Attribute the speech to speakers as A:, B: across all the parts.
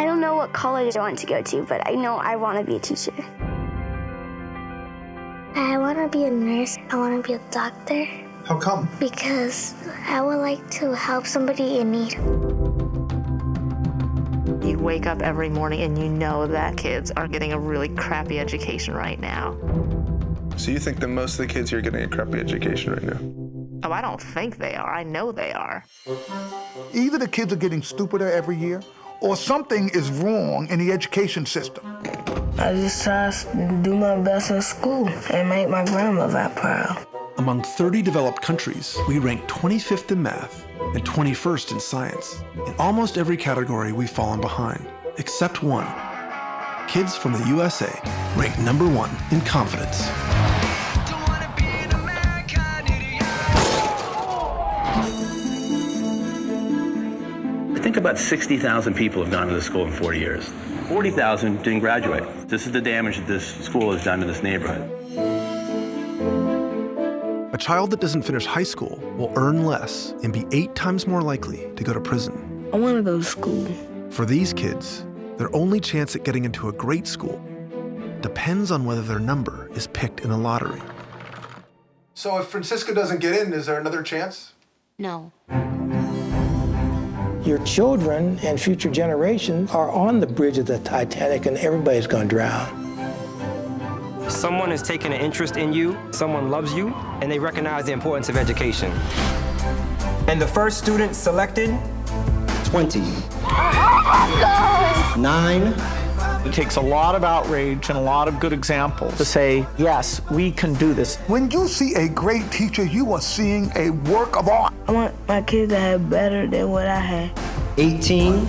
A: I don't know what college I want to go to, but I know I want to be a teacher. I want to be a nurse. I want to be a doctor.
B: How come?
A: Because I would like to help somebody in need.
C: You wake up every morning and you know that kids are getting a really crappy education right now.
B: So you think that most of the kids here are getting a crappy education right now?
C: Oh, I don't think they are. I know they are.
D: Either the kids are getting stupider every year, or something is wrong in the education system.
E: I just try to do my best at school and make my grandmother proud.
F: Among 30 developed countries, we rank 25th in math and 21st in science. In almost every category, we've fallen behind, except one. Kids from the USA rank #1 in confidence.
G: I think about 60,000 people have gone to this school in 40 years. 40,000 didn't graduate. This is the damage that this school has done to this neighborhood.
F: A child that doesn't finish high school will earn less and be 8 times more likely to go to prison.
E: I want to go to school.
F: For these kids, their only chance at getting into a great school depends on whether their number is picked in the lottery.
B: So if Francisco doesn't get in, is there another chance?
C: No.
H: Your children and future generations are on the bridge of the Titanic and everybody's gonna drown.
I: Someone has taken an interest in you, someone loves you, and they recognize the importance of education. And the first student selected,
J: 20. 9.
K: It takes a lot of outrage and a lot of good examples to say, yes, we can do this.
D: When you see a great teacher, you are seeing a work of art.
E: I want my kids to have better than what I had.
J: 18.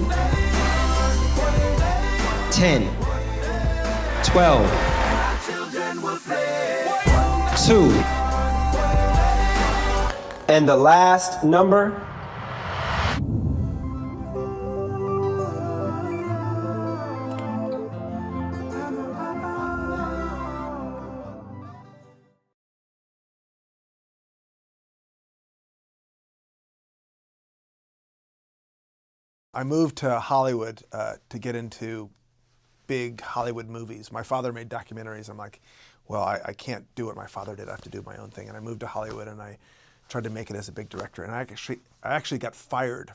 J: 10. 12. 2.
I: and the last number,
F: I moved to Hollywood to get into big Hollywood movies. My father made documentaries. I'm like, well, I can't do what my father did. I have to do my own thing. And I moved to Hollywood and I tried to make it as a big director. And I actually got fired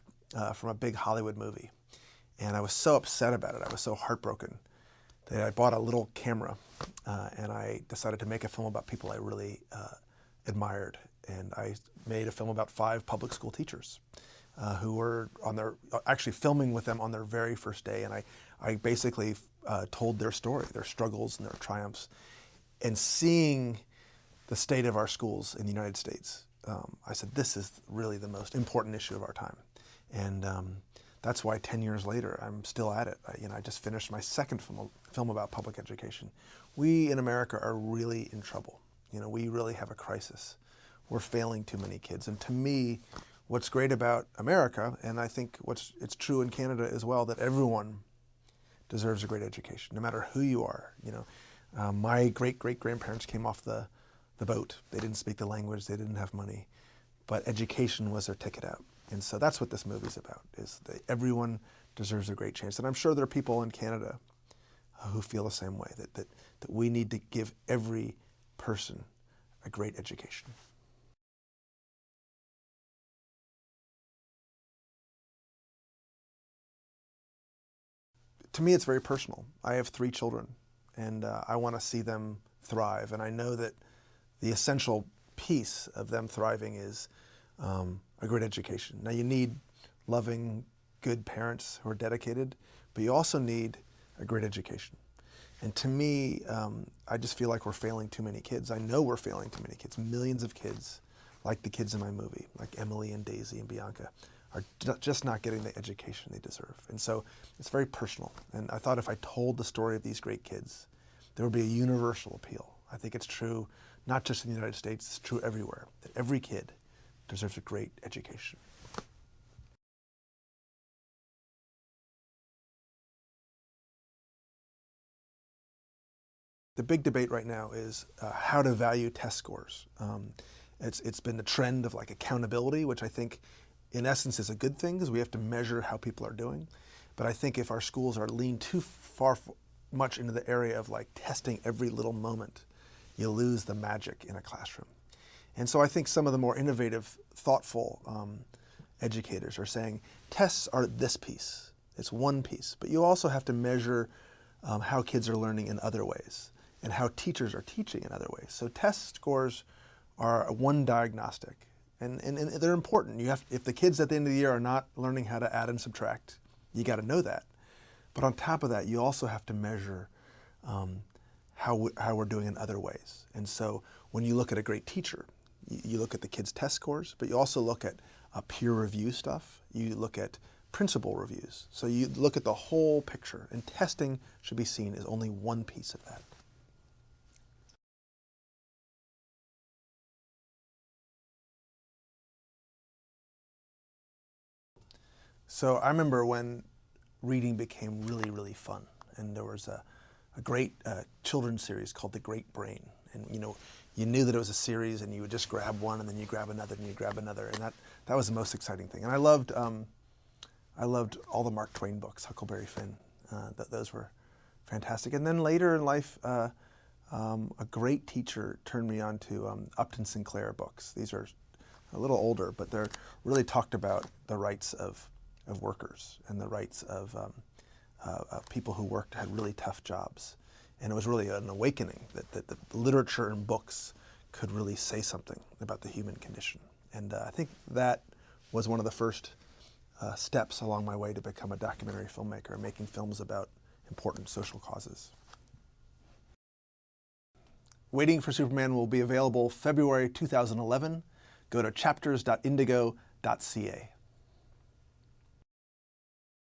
F: from a big Hollywood movie. And I was so upset about it. I was so heartbroken that I bought a little camera and I decided to make a film about people I really admired. And I made a film about 5 public school teachers who were actually filming with them on their very first day. And I basically told their story, their struggles and their triumphs. And seeing the state of our schools in the United States, I said, this is really the most important issue of our time. And that's why 10 years later, I'm still at it. I just finished my second film about public education. We in America are really in trouble. We really have a crisis. We're failing too many kids. And to me, what's great about America, and I think it's true in Canada as well, that everyone deserves a great education, no matter who you are. My great-great-grandparents came off the boat. They didn't speak the language, they didn't have money, but education was their ticket out. And so that's what this movie's about, is that everyone deserves a great chance. And I'm sure there are people in Canada who feel the same way, that we need to give every person a great education. To me, it's very personal. I have 3 children, and I want to see them thrive. And I know that the essential piece of them thriving is a great education. Now, you need loving, good parents who are dedicated, but you also need a great education. And to me, I just feel like we're failing too many kids. I know we're failing too many kids. Millions of kids, like the kids in my movie, like Emily and Daisy and Bianca, are just not getting the education they deserve. And so it's very personal. And I thought if I told the story of these great kids, there would be a universal appeal. I think it's true, not just in the United States, it's true everywhere, that every kid deserves a great education. The big debate right now is how to value test scores. It's been the trend of accountability, which I think in essence is a good thing because we have to measure how people are doing. But I think if our schools are leaned too much into the area of like testing every little moment, you lose the magic in a classroom. And so I think some of the more innovative, thoughtful educators are saying tests are this piece. It's one piece, but you also have to measure how kids are learning in other ways and how teachers are teaching in other ways. So test scores are one diagnostic, and they're important. If the kids at the end of the year are not learning how to add and subtract, you got to know that. But on top of that, you also have to measure how we're doing in other ways. And so when you look at a great teacher, you look at the kids' test scores, but you also look at peer review stuff. You look at principal reviews. So you look at the whole picture, and testing should be seen as only one piece of that. So I remember when reading became really, really fun, and there was a great children's series called The Great Brain. And you knew that it was a series, and you would just grab one, and then you grab another, and you grab another, and that was the most exciting thing. And I loved all the Mark Twain books, Huckleberry Finn. Those were fantastic. And then later in life, a great teacher turned me on to Upton Sinclair books. These are a little older, but they're really talked about the rights of workers and the rights of people who had really tough jobs. And it was really an awakening that the literature and books could really say something about the human condition. And I think that was one of the first steps along my way to become a documentary filmmaker, making films about important social causes. Waiting for Superman will be available February 2011. Go to chapters.indigo.ca.